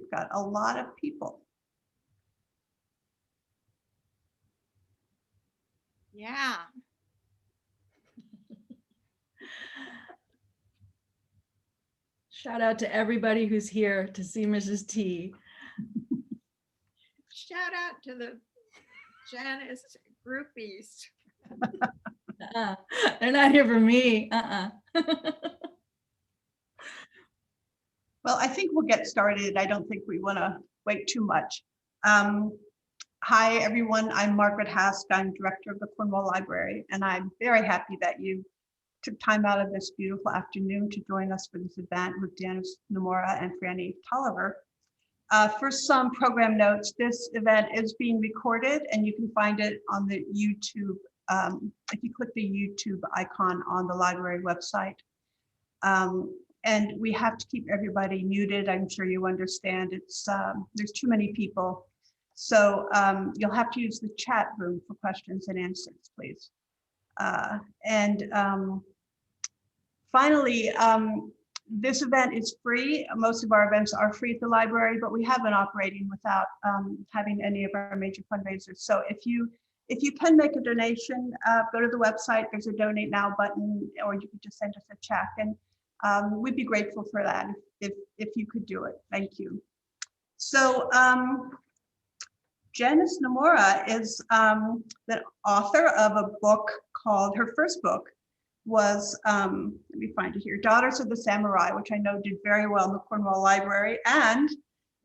we've got a lot of people. Yeah. Shout out to everybody who's here to see Mrs. T. Shout out to the Janice groupies. They're not here for me. Well, I think we'll get started. I don't think we want to wait too much. Hi, everyone. I'm Margaret Hask. I'm director of the Cornwall Library, and I'm very happy that you took time out of this beautiful afternoon to join us for this event with Janice, Nimura, and Franny Taliaferro. For some program notes, this event is being recorded, and you can find it on the YouTube. If you click the YouTube icon on the library website. And we have to keep everybody muted. I'm sure you understand it's there's too many people. So you'll have to use the chat room for questions and answers, please. Finally, this event is free. Most of our events are free at the library, but we have been operating without having any of our major fundraisers. So if you can make a donation, go to the website, there's a donate now button, or you could just send us a check, and we'd be grateful for that if you could do it. Thank you. So Janice Nimura is the author of a book called, her first book was, let me find it here, Daughters of the Samurai, which I know did very well in the Cornwall Library. And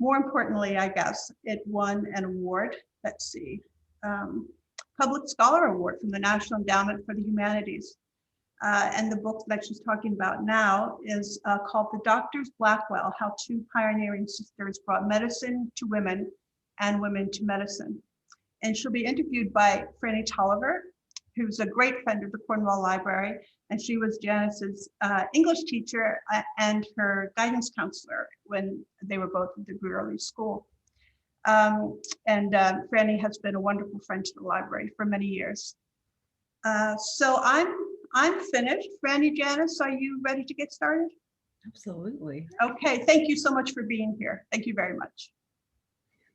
more importantly, I guess, it won an award, let's see, Public Scholar Award from the National Endowment for the Humanities. And the book that she's talking about now is called The Doctors Blackwell, How Two Pioneering Sisters Brought Medicine to Women and Women to Medicine. And she'll be interviewed by Franny Taliaferro, who's a great friend of the Cornwall Library. And she was Janice's English teacher and her guidance counselor when they were both at the early school. Franny has been a wonderful friend to the library for many years. So I'm finished. Franny, Janice, are you ready to get started? Absolutely. Okay, thank you so much for being here. Thank you very much.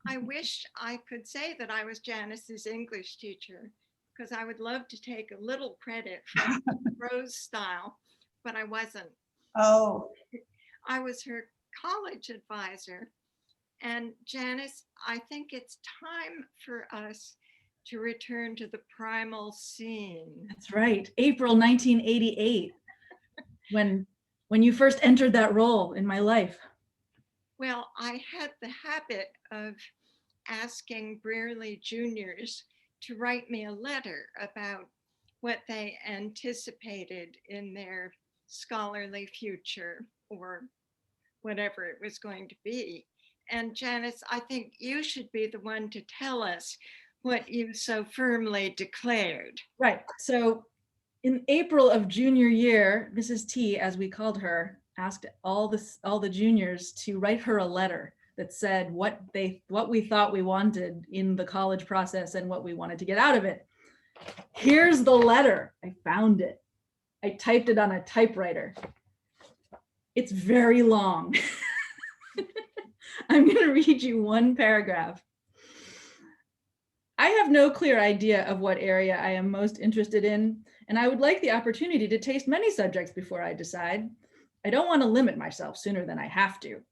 I wish I could say that I was Janice's English teacher, because I would love to take a little credit for prose style, but I wasn't. Oh. I was her college advisor. And Janice, I think it's time for us to return to the primal scene. That's right, April 1988, when you first entered that role in my life. Well, I had the habit of asking Brearley juniors to write me a letter about what they anticipated in their scholarly future or whatever it was going to be. And Janice, I think you should be the one to tell us what you so firmly declared. Right. So in April of junior year, Mrs. T, as we called her, asked all the juniors to write her a letter that said what we thought we wanted in the college process and what we wanted to get out of it. Here's the letter. I found it. I typed it on a typewriter. It's very long. I'm going to read you one paragraph. I have no clear idea of what area I am most interested in, and I would like the opportunity to taste many subjects before I decide. I don't want to limit myself sooner than I have to.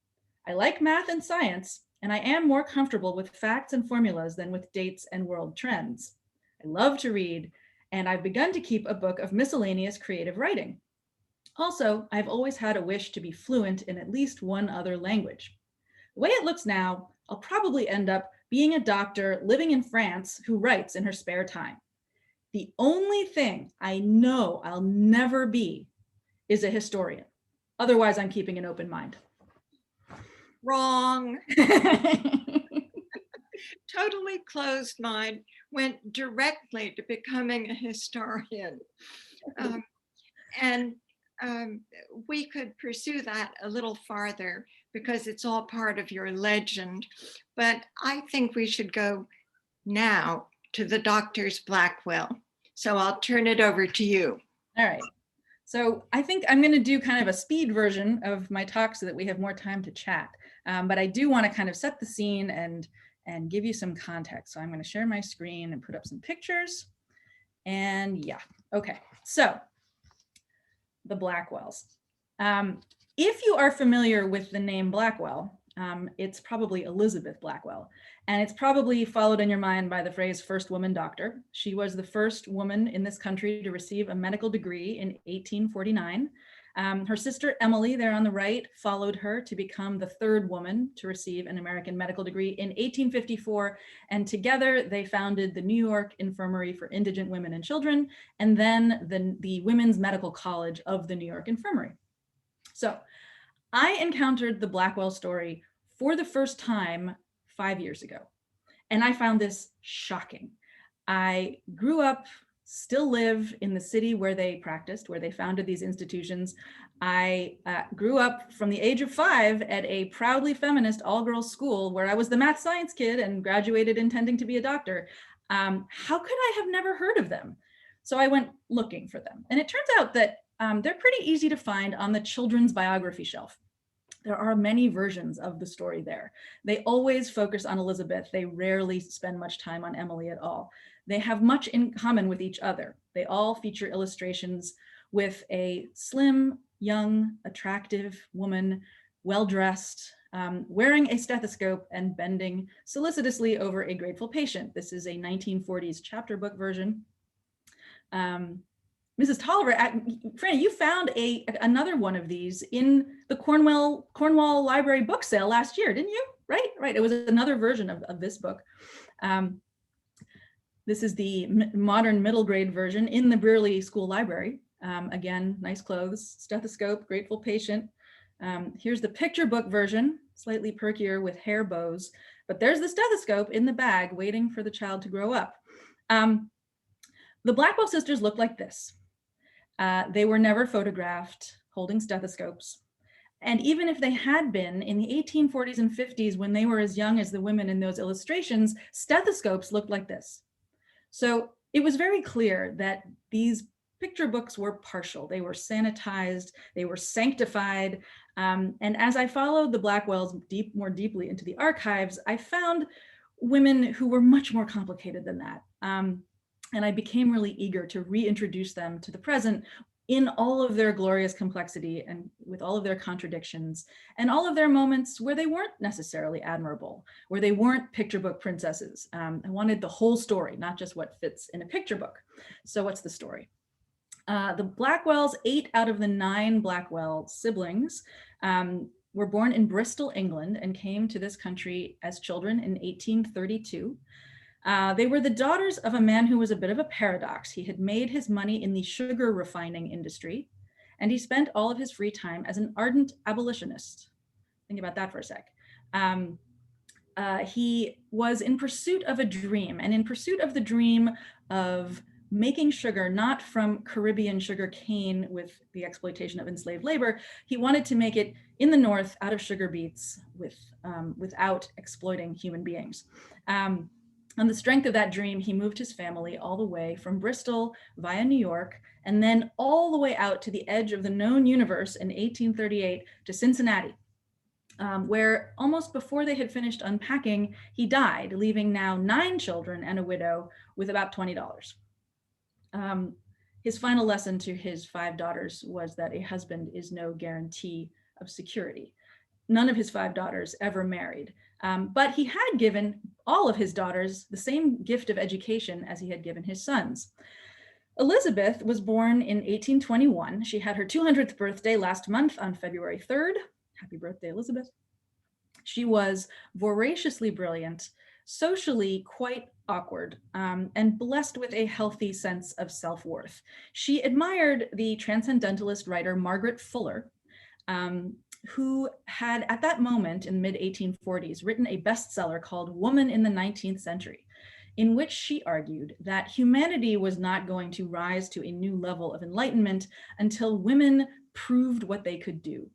I like math and science, and I am more comfortable with facts and formulas than with dates and world trends. I love to read, and I've begun to keep a book of miscellaneous creative writing. Also, I've always had a wish to be fluent in at least one other language. The way it looks now, I'll probably end up being a doctor living in France who writes in her spare time. The only thing I know I'll never be is a historian. Otherwise, I'm keeping an open mind. Wrong. Totally closed mind, went directly to becoming a historian. We could pursue that a little farther because it's all part of your legend. But I think we should go now to the Doctors Blackwell. So I'll turn it over to you. All right. So I think I'm going to do kind of a speed version of my talk so that we have more time to chat. But I do want to kind of set the scene and give you some context. So I'm going to share my screen and put up some pictures. And yeah, okay. So the Blackwells. If you are familiar with the name Blackwell, it's probably Elizabeth Blackwell. And it's probably followed in your mind by the phrase first woman doctor. She was the first woman in this country to receive a medical degree in 1849. Her sister Emily, there on the right, followed her to become the third woman to receive an American medical degree in 1854. And together they founded the New York Infirmary for Indigent Women and Children, and then the Women's Medical College of the New York Infirmary. So I encountered the Blackwell story for the first time 5 years ago, and I found this shocking. I grew up, still live in the city where they practiced, where they founded these institutions. I grew up from the age of 5 at a proudly feminist all-girls school where I was the math science kid and graduated intending to be a doctor. How could I have never heard of them? So I went looking for them. And it turns out that they're pretty easy to find on the children's biography shelf. There are many versions of the story there. They always focus on Elizabeth. They rarely spend much time on Emily at all. They have much in common with each other. They all feature illustrations with a slim, young, attractive woman, well-dressed, wearing a stethoscope and bending solicitously over a grateful patient. This is a 1940s chapter book version. Mrs. Tolliver, Franny, you found another one of these in the Cornwall Library book sale last year, didn't you? Right. It was another version of this book. This is the modern middle grade version in the Brearley School Library. Again, nice clothes, stethoscope, grateful patient. Here's the picture book version, slightly perkier with hair bows, but there's the stethoscope in the bag waiting for the child to grow up. The Blackwell sisters look like this. They were never photographed holding stethoscopes. And even if they had been in the 1840s and 50s, when they were as young as the women in those illustrations, stethoscopes looked like this. So it was very clear that these picture books were partial. They were sanitized, they were sanctified. And as I followed the Blackwells more deeply into the archives, I found women who were much more complicated than that. And I became really eager to reintroduce them to the present in all of their glorious complexity and with all of their contradictions and all of their moments where they weren't necessarily admirable, where they weren't picture book princesses. I wanted the whole story, not just what fits in a picture book. So what's the story? The Blackwells, 8 out of the 9 Blackwell siblings, were born in Bristol, England, and came to this country as children in 1832. They were the daughters of a man who was a bit of a paradox. He had made his money in the sugar refining industry, and he spent all of his free time as an ardent abolitionist. Think about that for a sec. He was in pursuit of a dream, and in pursuit of the dream of making sugar, not from Caribbean sugar cane with the exploitation of enslaved labor, he wanted to make it in the North out of sugar beets without exploiting human beings. On the strength of that dream, he moved his family all the way from Bristol via New York, and then all the way out to the edge of the known universe in 1838 to Cincinnati, where almost before they had finished unpacking, he died, leaving now 9 children and a widow with about $20. His final lesson to his 5 daughters was that a husband is no guarantee of security. None of his 5 daughters ever married, but he had given all of his daughters the same gift of education as he had given his sons. Elizabeth was born in 1821. She had her 200th birthday last month on February 3rd. Happy birthday, Elizabeth. She was voraciously brilliant, socially quite awkward, and blessed with a healthy sense of self-worth. She admired the transcendentalist writer Margaret Fuller, who had at that moment in the mid-1840s written a bestseller called Woman in the 19th Century, in which she argued that humanity was not going to rise to a new level of enlightenment until women proved what they could do,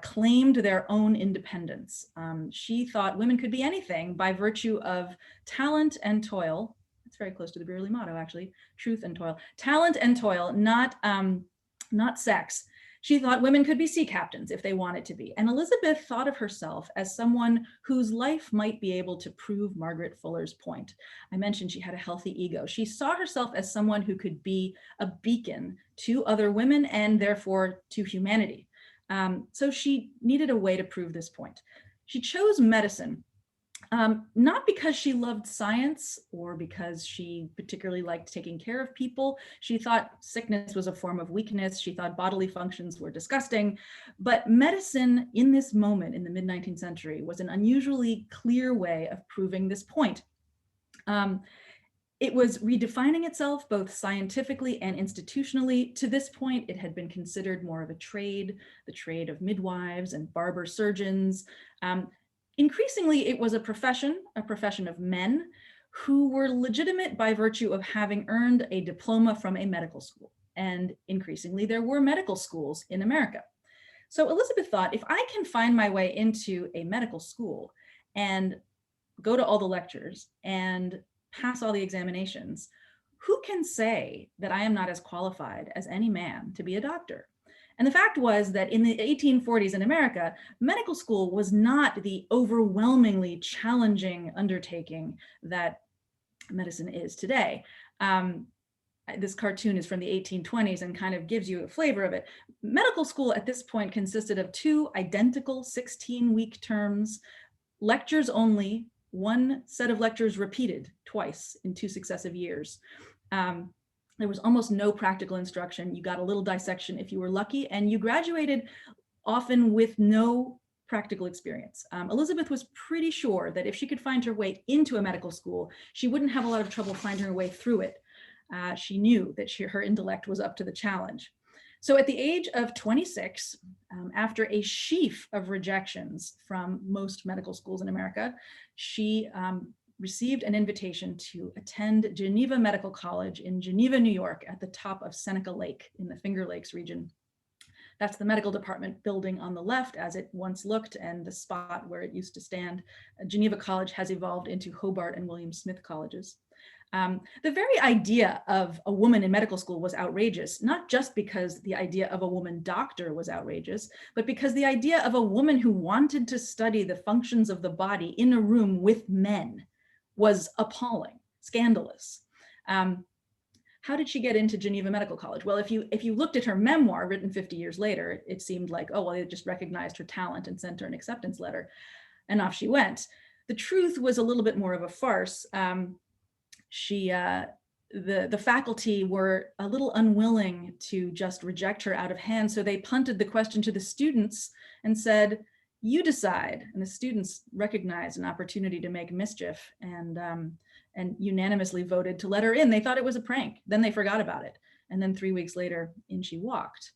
claimed their own independence. She thought women could be anything by virtue of talent and toil. It's very close to the Brearley motto, actually, truth and toil. Talent and toil, not not sex. She thought women could be sea captains if they wanted to be. And Elizabeth thought of herself as someone whose life might be able to prove Margaret Fuller's point. I mentioned she had a healthy ego. She saw herself as someone who could be a beacon to other women and therefore to humanity. So she needed a way to prove this point. She chose medicine. Not because she loved science or because she particularly liked taking care of people. She thought sickness was a form of weakness. She thought bodily functions were disgusting. But medicine in this moment in the mid-19th century was an unusually clear way of proving this point. It was redefining itself both scientifically and institutionally. To this point, it had been considered more of a trade, the trade of midwives and barber surgeons. Increasingly, it was a profession of men who were legitimate by virtue of having earned a diploma from a medical school. And increasingly, there were medical schools in America. So Elizabeth thought, if I can find my way into a medical school and go to all the lectures and pass all the examinations, who can say that I am not as qualified as any man to be a doctor? And the fact was that in the 1840s in America, medical school was not the overwhelmingly challenging undertaking that medicine is today. This cartoon is from the 1820s and kind of gives you a flavor of it. Medical school at this point consisted of 2 identical 16-week terms, lectures only, 1 set of lectures repeated twice in 2 successive years. There was almost no practical instruction. You got a little dissection if you were lucky, and you graduated often with no practical experience. Elizabeth was pretty sure that if she could find her way into a medical school, she wouldn't have a lot of trouble finding her way through it. She knew that her intellect was up to the challenge. So at the age of 26, after a sheaf of rejections from most medical schools in America, she received an invitation to attend Geneva Medical College in Geneva, New York, at the top of Seneca Lake in the Finger Lakes region. That's the medical department building on the left as it once looked, and the spot where it used to stand. Geneva College has evolved into Hobart and William Smith colleges. The very idea of a woman in medical school was outrageous, not just because the idea of a woman doctor was outrageous, but because the idea of a woman who wanted to study the functions of the body in a room with men was appalling, scandalous. How did she get into Geneva Medical College? Well, if you looked at her memoir written 50 years later, it seemed like, oh, well, they just recognized her talent and sent her an acceptance letter, and off she went. The truth was a little bit more of a farce. The faculty were a little unwilling to just reject her out of hand, so they punted the question to the students and said, you decide. And the students recognized an opportunity to make mischief and unanimously voted to let her in. They thought it was a prank. Then they forgot about it. And then 3 weeks later, in she walked.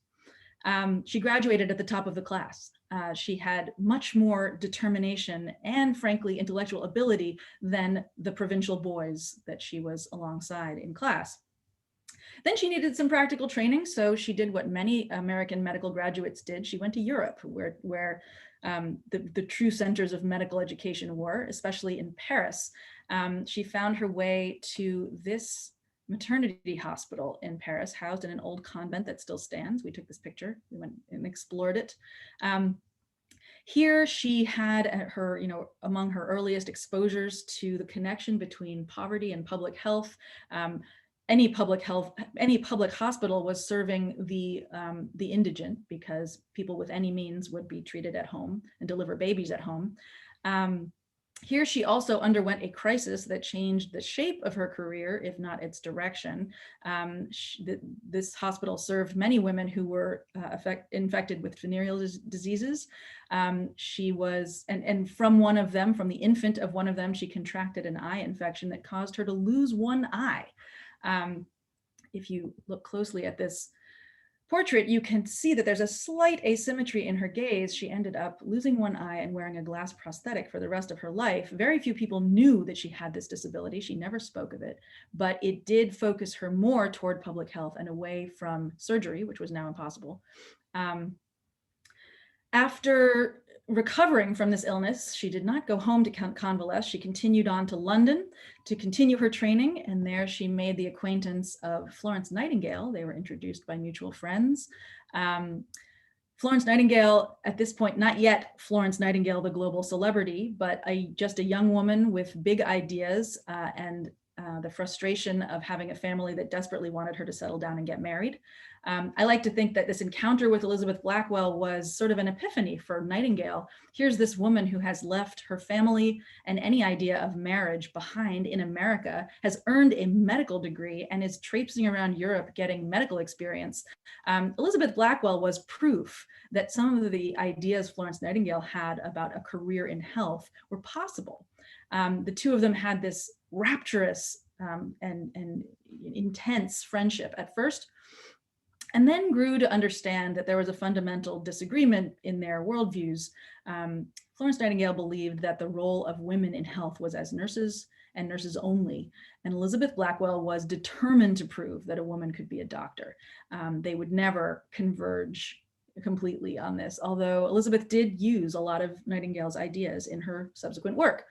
She graduated at the top of the class. She had much more determination and, frankly, intellectual ability than the provincial boys that she was alongside in class. Then she needed some practical training, so she did what many American medical graduates did. She went to Europe, where the true centers of medical education were, especially in Paris. She found her way to this maternity hospital in Paris, housed in an old convent that still stands. We took this picture, we went and explored it. Here she had her, among her earliest exposures to the connection between poverty and public health. Any public hospital was serving the indigent, because people with any means would be treated at home and deliver babies at home. Here she also underwent a crisis that changed the shape of her career, if not its direction. This hospital served many women who were infected with venereal diseases. She was, and from one of them, from the infant of one of them, she contracted an eye infection that caused her to lose one eye. If you look closely at this portrait, you can see that there's a slight asymmetry in her gaze. She ended up losing one eye and wearing a glass prosthetic for the rest of her life. Very few people knew that she had this disability. She never spoke of it, but it did focus her more toward public health and away from surgery, which was now impossible. After recovering from this illness, she did not go home to convalesce. She continued on to London to continue her training, and there she made the acquaintance of Florence Nightingale. They were introduced by mutual friends. Florence Nightingale, at this point, not yet Florence Nightingale, the global celebrity, but just a young woman with big ideas and the frustration of having a family that desperately wanted her to settle down and get married. I like to think that this encounter with Elizabeth Blackwell was sort of an epiphany for Nightingale. Here's this woman who has left her family and any idea of marriage behind in America, has earned a medical degree, and is traipsing around Europe getting medical experience. Elizabeth Blackwell was proof that some of the ideas Florence Nightingale had about a career in health were possible. The two of them had this rapturous and intense friendship at first, and then grew to understand that there was a fundamental disagreement in their worldviews. Florence Nightingale believed that the role of women in health was as nurses and nurses only, and Elizabeth Blackwell was determined to prove that a woman could be a doctor. They would never converge completely on this, although Elizabeth did use a lot of Nightingale's ideas in her subsequent work.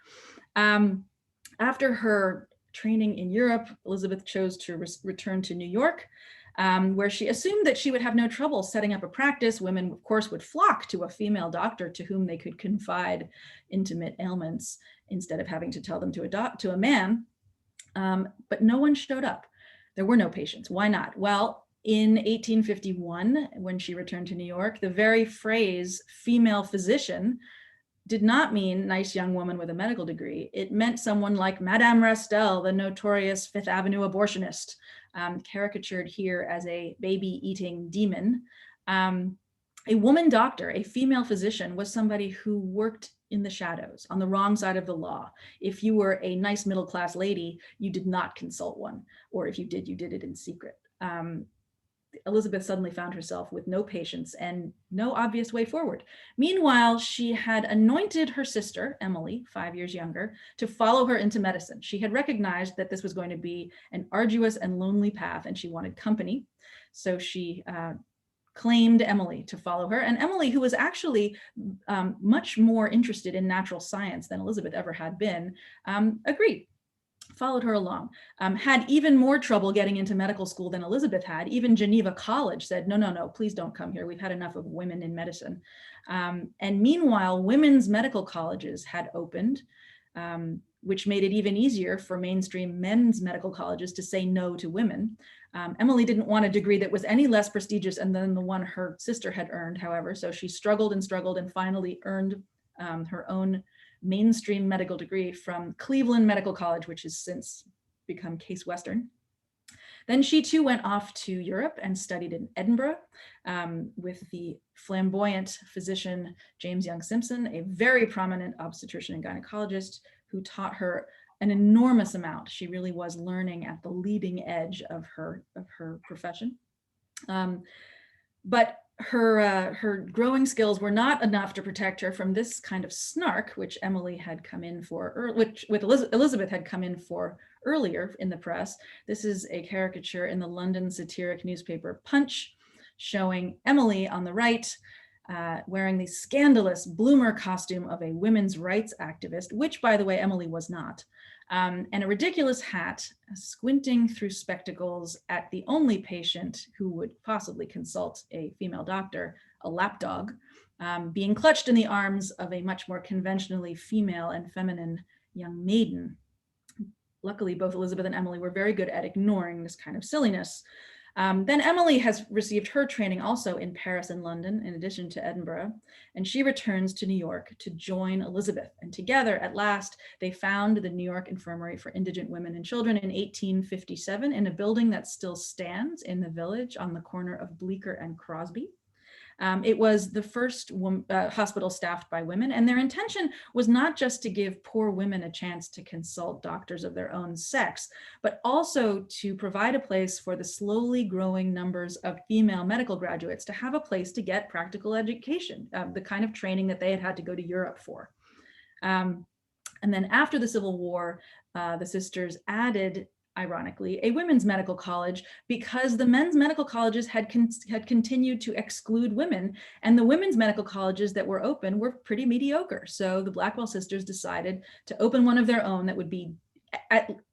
After her training in Europe, Elizabeth chose to return to New York, where she assumed that she would have no trouble setting up a practice. Women, of course, would flock to a female doctor to whom they could confide intimate ailments instead of having to tell them to a man. But no one showed up. There were no patients. Why not? Well, in 1851, when she returned to New York, the very phrase female physician did not mean nice young woman with a medical degree. It meant someone like Madame Rastel, the notorious Fifth Avenue abortionist, caricatured here as a baby-eating demon. A woman doctor, a female physician, was somebody who worked in the shadows, on the wrong side of the law. If you were a nice middle-class lady, you did not consult one, or if you did it in secret. Elizabeth suddenly found herself with no patients and no obvious way forward. Meanwhile, she had anointed her sister, Emily, 5 years younger, to follow her into medicine. She had recognized that this was going to be an arduous and lonely path, and she wanted company. So she claimed Emily to follow her. And Emily, who was actually much more interested in natural science than Elizabeth ever had been, agreed. Followed her along, had even more trouble getting into medical school than Elizabeth had. Even Geneva College said, no, please don't come here. We've had enough of women in medicine. And meanwhile, women's medical colleges had opened, which made it even easier for mainstream men's medical colleges to say no to women. Emily didn't want a degree that was any less prestigious than the one her sister had earned, however, so she struggled and finally earned her own mainstream medical degree from Cleveland Medical College, which has since become Case Western. Then she too went off to Europe and studied in Edinburgh with the flamboyant physician James Young Simpson, a very prominent obstetrician and gynecologist who taught her an enormous amount. She really was learning at the leading edge of her profession. But her growing skills were not enough to protect her from this kind of snark, which Emily had come in for, which Elizabeth had come in for earlier in the press. This is a caricature in the London satiric newspaper Punch, showing Emily on the right, wearing the scandalous bloomer costume of a women's rights activist, which, by the way, Emily was not, and a ridiculous hat, squinting through spectacles at the only patient who would possibly consult a female doctor, a lapdog, being clutched in the arms of a much more conventionally female and feminine young maiden. Luckily, both Elizabeth and Emily were very good at ignoring this kind of silliness. Then Emily has received her training also in Paris and London, in addition to Edinburgh, and she returns to New York to join Elizabeth. And together, at last, they found the New York Infirmary for Indigent Women and Children in 1857 in a building that still stands in the Village on the corner of Bleecker and Crosby. It was the first hospital staffed by women, and their intention was not just to give poor women a chance to consult doctors of their own sex, but also to provide a place for the slowly growing numbers of female medical graduates to have a place to get practical education, the kind of training that they had had to go to Europe for. And then after the Civil War, the sisters added ironically, a women's medical college because the men's medical colleges had continued to exclude women, and the women's medical colleges that were open were pretty mediocre. So the Blackwell sisters decided to open one of their own that would be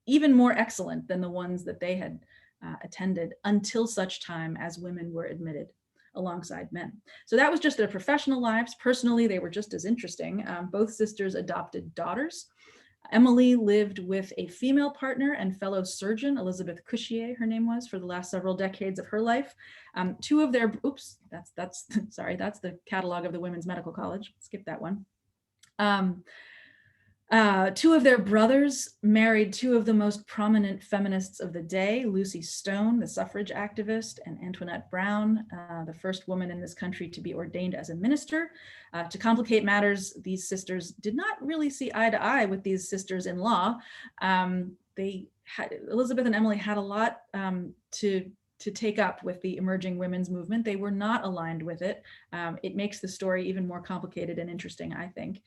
even more excellent than the ones that they had attended until such time as women were admitted alongside men. So that was just their professional lives. Personally, they were just as interesting. Both sisters adopted daughters. Emily lived with a female partner and fellow surgeon, Elizabeth Cushier, her name was, for the last several decades of her life. Two of their, sorry, that's the catalog of the Women's Medical College. Skip that one. Two of their brothers married two of the most prominent feminists of the day, Lucy Stone, the suffrage activist, and Antoinette Brown, the first woman in this country to be ordained as a minister. To complicate matters, these sisters did not really see eye to eye with these sisters-in-law. Elizabeth and Emily had a lot to take up with the emerging women's movement. They were not aligned with it. It makes the story even more complicated and interesting, I think.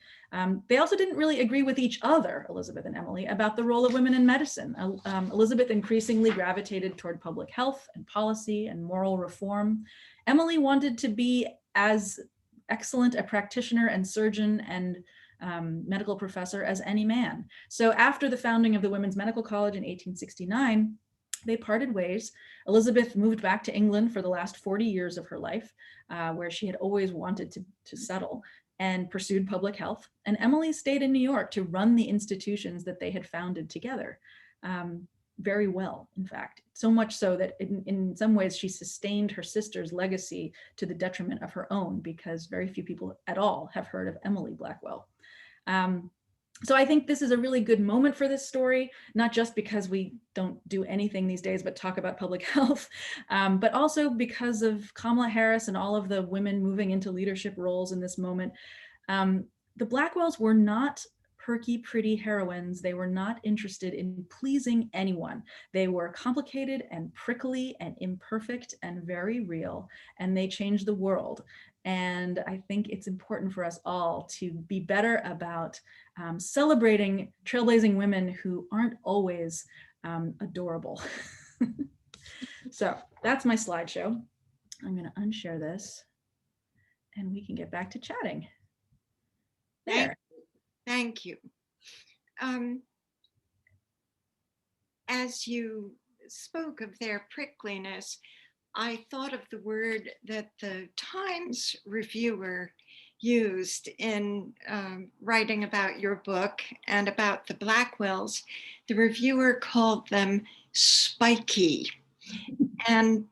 They also didn't really agree with each other, Elizabeth and Emily, about the role of women in medicine. Elizabeth increasingly gravitated toward public health and policy and moral reform. Emily wanted to be as excellent a practitioner and surgeon and medical professor as any man. So after the founding of the Women's Medical College in 1869, they parted ways. Elizabeth moved back to England for the last 40 years of her life, where she had always wanted to settle, and pursued public health. And Emily stayed in New York to run the institutions that they had founded together, very well, in fact. So much so that in some ways she sustained her sister's legacy to the detriment of her own, because very few people at all have heard of Emily Blackwell. So I think this is a really good moment for this story, not just because we don't do anything these days but talk about public health, but also because of Kamala Harris and all of the women moving into leadership roles in this moment. The Blackwells were not perky, pretty heroines. They were not interested in pleasing anyone. They were complicated and prickly and imperfect and very real, and they changed the world. And I think it's important for us all to be better about celebrating trailblazing women who aren't always adorable. So that's my slideshow. I'm going to unshare this and we can get back to chatting. There. Thank you. As you spoke of their prickliness, I thought of the word that the Times reviewer used in writing about your book and about the Blackwells. The reviewer called them spiky. And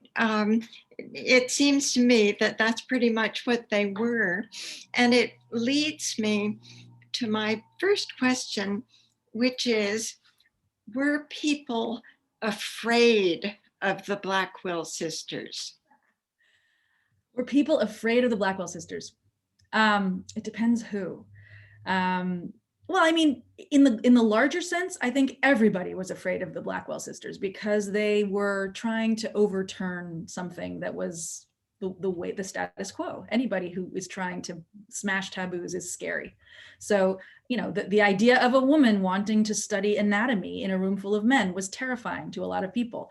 it seems to me that that's pretty much what they were. And it leads me to my first question, which is, were people afraid of the Blackwell sisters? Were people afraid of the Blackwell sisters? It depends who. Well, I mean, in the larger sense, I think everybody was afraid of the Blackwell sisters because they were trying to overturn something that was the status quo. Anybody who is trying to smash taboos is scary. So, you know, the idea of a woman wanting to study anatomy in a room full of men was terrifying to a lot of people.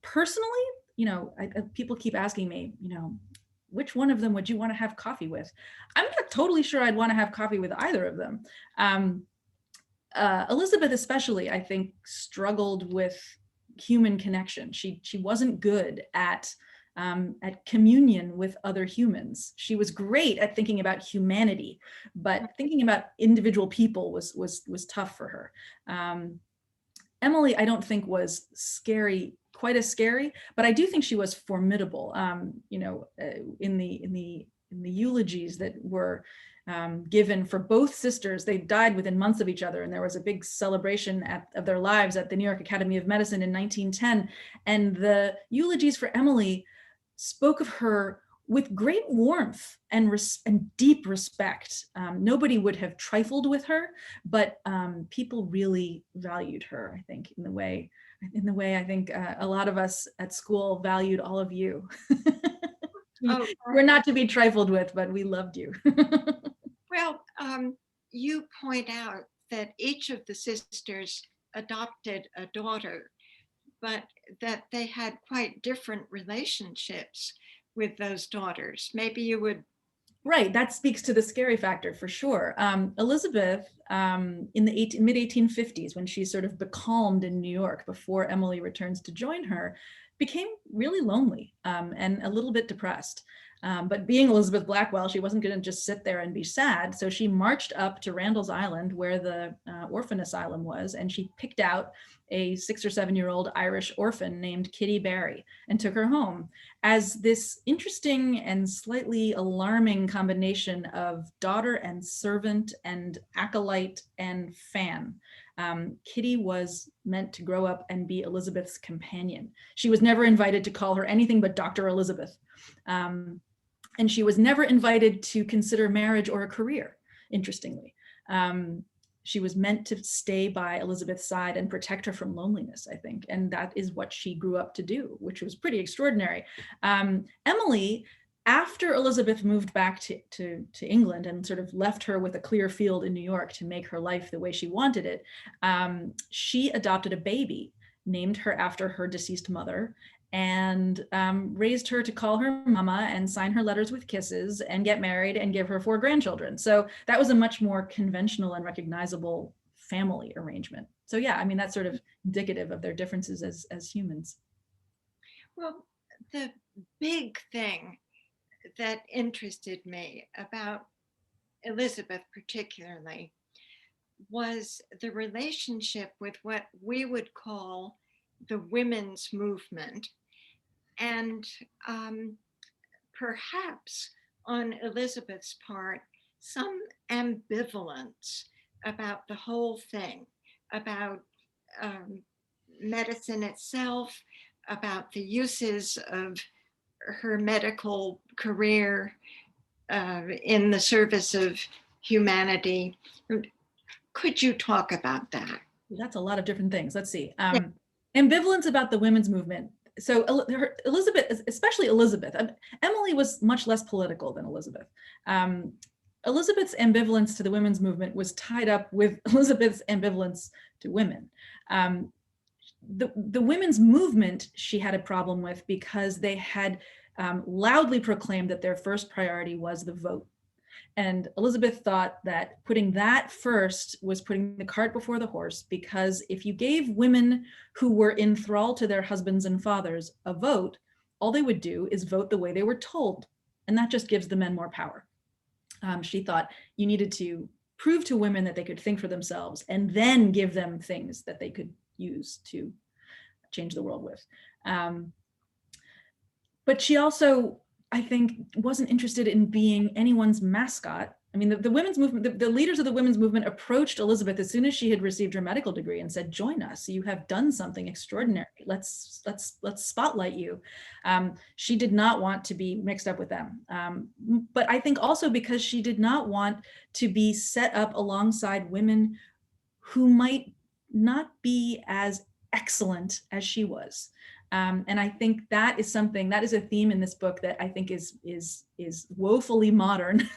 Personally, you know, people keep asking me, you know, which one of them would you want to have coffee with? I'm not totally sure I'd want to have coffee with either of them. Elizabeth especially, I think, struggled with human connection. She wasn't good at communion with other humans. She was great at thinking about humanity, but thinking about individual people was tough for her. Emily, I don't think was quite as scary, but I do think she was formidable. You know, in the eulogies that were given for both sisters, they died within months of each other, and there was a big celebration of their lives at the New York Academy of Medicine in 1910. And the eulogies for Emily spoke of her with great warmth and deep respect. Nobody would have trifled with her, but people really valued her, I think, in the way I think a lot of us at school valued all of you. We're not to be trifled with, but we loved you. Well, you point out that each of the sisters adopted a daughter. but that they had quite different relationships with those daughters. Maybe you would. Right, that speaks to the scary factor for sure. Elizabeth, in the mid-1850s, when she's sort of becalmed in New York before Emily returns to join her, became really lonely and a little bit depressed. But being Elizabeth Blackwell, she wasn't going to just sit there and be sad. So she marched up to Randall's Island, where the orphan asylum was, and she picked out a 6 or 7-year-old Irish orphan named Kitty Barry and took her home as this interesting and slightly alarming combination of daughter and servant and acolyte and fan. Kitty was meant to grow up and be Elizabeth's companion. She was never invited to call her anything but Dr. Elizabeth. And she was never invited to consider marriage or a career, interestingly. She was meant to stay by Elizabeth's side and protect her from loneliness, I think. And that is what she grew up to do, which was pretty extraordinary. Emily, after Elizabeth moved back to England and sort of left her with a clear field in New York to make her life the way she wanted it, she adopted a baby, named her after her deceased mother, and raised her to call her mama and sign her letters with kisses and get married and give her 4 grandchildren. So that was a much more conventional and recognizable family arrangement. So yeah, I mean, that's sort of indicative of their differences as humans. Well, the big thing that interested me about Elizabeth particularly was the relationship with what we would call the women's movement, and perhaps on Elizabeth's part, some ambivalence about the whole thing, about medicine itself, about the uses of her medical career in the service of humanity. Could you talk about that? That's a lot of different things. Let's see. Ambivalence about the women's movement. So Elizabeth, especially Elizabeth, Emily was much less political than Elizabeth. Elizabeth's ambivalence to the women's movement was tied up with Elizabeth's ambivalence to women. The women's movement she had a problem with because they had loudly proclaimed that their first priority was the vote. And Elizabeth thought that putting that first was putting the cart before the horse, because if you gave women who were enthralled to their husbands and fathers a vote, all they would do is vote the way they were told. And that just gives the men more power. She thought you needed to prove to women that they could think for themselves and then give them things that they could use to change the world with. But she also, I think, wasn't interested in being anyone's mascot. I mean, the women's movement, the leaders of the women's movement approached Elizabeth as soon as she had received her medical degree and said, "Join us. You have done something extraordinary. Let's spotlight you." She did not want to be mixed up with them. But I think also because she did not want to be set up alongside women who might not be as excellent as she was. And I think that is a theme in this book that I think is woefully modern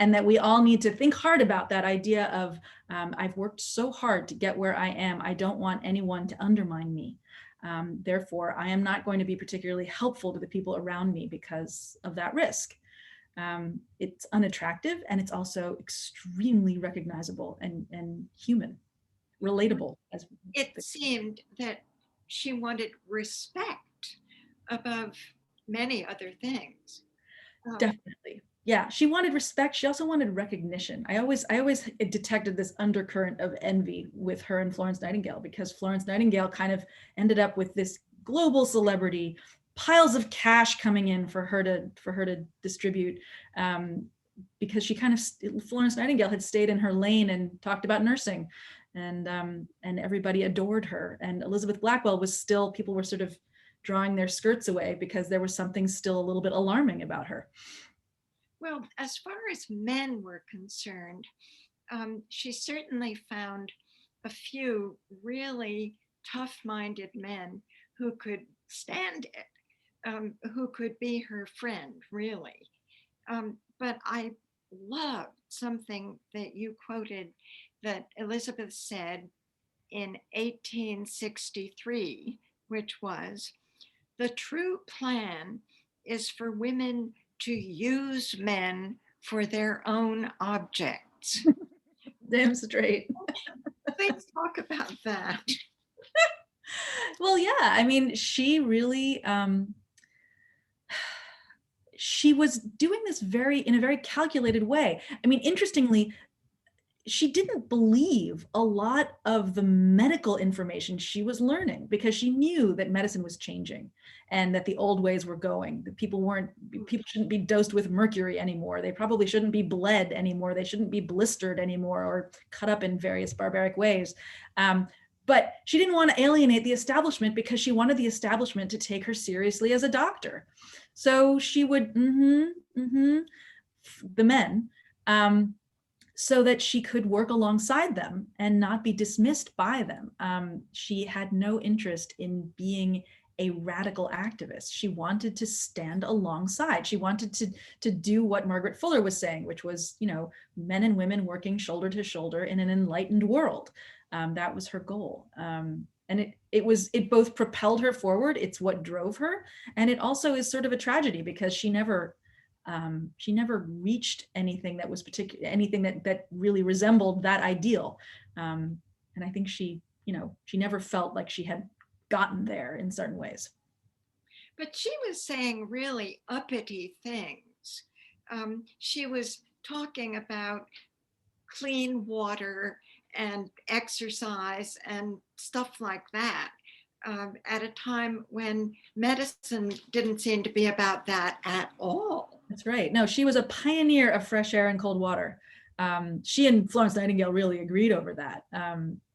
and that we all need to think hard about, that idea of I've worked so hard to get where I am. I don't want anyone to undermine me. Therefore, I am not going to be particularly helpful to the people around me because of that risk. It's unattractive, and it's also extremely recognizable and human, relatable. As it seemed that she wanted respect above many other things. Definitely. Yeah, she wanted respect. She also wanted recognition. I always detected this undercurrent of envy with her and Florence Nightingale, because Florence Nightingale kind of ended up with this global celebrity, piles of cash coming in for her to distribute, because she kind of, Florence Nightingale had stayed in her lane and talked about nursing, and everybody adored her. And Elizabeth Blackwell was still, people were sort of drawing their skirts away because there was something still a little bit alarming about her. Well, as far as men were concerned, she certainly found a few really tough-minded men who could stand it, who could be her friend, really. But I loved something that you quoted that Elizabeth said in 1863 which was, the true plan is for women to use men for their own objects. Damn straight. Please talk about that. Well, yeah, I mean, she really, she was doing this in a very calculated way. I mean, interestingly, she didn't believe a lot of the medical information she was learning because she knew that medicine was changing and that the old ways were going, that people shouldn't be dosed with mercury anymore. They probably shouldn't be bled anymore. They shouldn't be blistered anymore or cut up in various barbaric ways. But she didn't want to alienate the establishment because she wanted the establishment to take her seriously as a doctor. So she would, the men, so that she could work alongside them and not be dismissed by them. She had no interest in being a radical activist. She wanted to stand alongside. She wanted to do what Margaret Fuller was saying, which was, men and women working shoulder to shoulder in an enlightened world. That was her goal. And it both propelled her forward. It's what drove her. And it also is sort of a tragedy because she never reached anything that was anything that really resembled that ideal. And I think she never felt like she had gotten there in certain ways. But she was saying really uppity things. She was talking about clean water and exercise and stuff like that at a time when medicine didn't seem to be about that at all. That's right. No, she was a pioneer of fresh air and cold water. She and Florence Nightingale really agreed over that.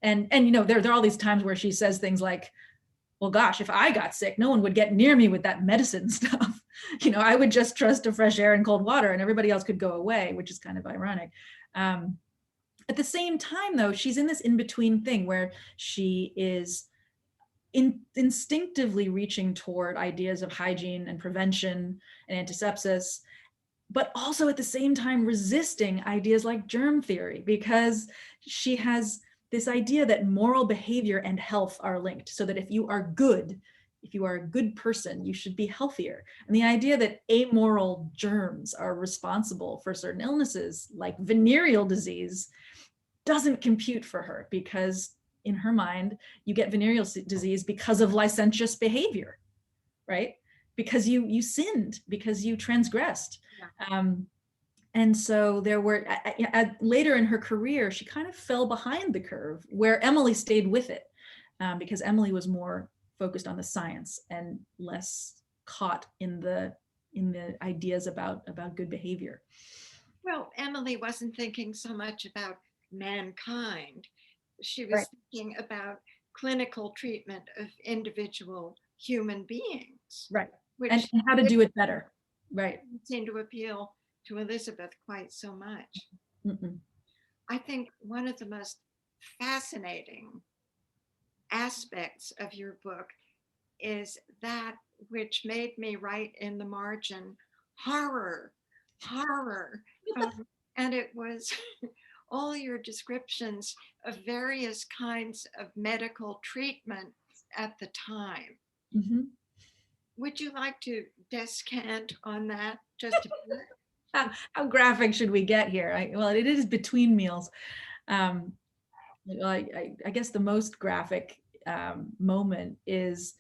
And there are all these times where she says things like, well, gosh, if I got sick, no one would get near me with that medicine stuff. I would just trust to fresh air and cold water and everybody else could go away, which is kind of ironic. At the same time, though, she's in this in-between thing where she is instinctively reaching toward ideas of hygiene and prevention and antisepsis, but also at the same time resisting ideas like germ theory, because she has this idea that moral behavior and health are linked, so that if you are a good person, you should be healthier. And the idea that amoral germs are responsible for certain illnesses like venereal disease doesn't compute for her, because in her mind, you get venereal disease because of licentious behavior, right? Because you sinned, because you transgressed. Yeah. And so there were, later in her career, she kind of fell behind the curve where Emily stayed with it, because Emily was more focused on the science and less caught in the ideas about good behavior. Well, Emily wasn't thinking so much about mankind. She was thinking about clinical treatment of individual human beings. Right. And how to do it better. Right. Seemed to appeal to Elizabeth quite so much. Mm-mm. I think one of the most fascinating aspects of your book is that which made me write in the margin, horror. And it was all your descriptions of various kinds of medical treatment at the time. Mm-hmm. Would you like to descant on that just a bit? How graphic should we get here? Well, it is between meals. I guess the most graphic moment is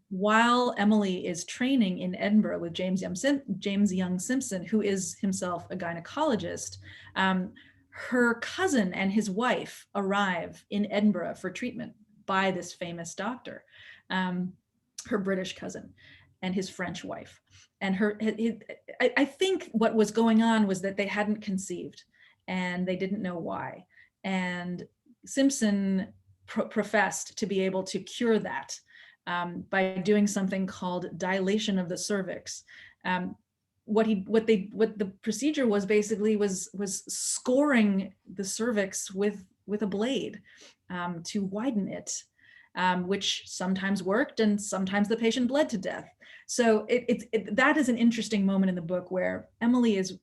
while Emily is training in Edinburgh with James Young Simpson, who is himself a gynecologist. Her cousin and his wife arrive in Edinburgh for treatment by this famous doctor, her British cousin and his French wife. And I think what was going on was that they hadn't conceived and they didn't know why. And Simpson professed to be able to cure that by doing something called dilation of the cervix. What the procedure was basically was scoring the cervix with a blade to widen it, which sometimes worked and sometimes the patient bled to death. So that is an interesting moment in the book where Emily is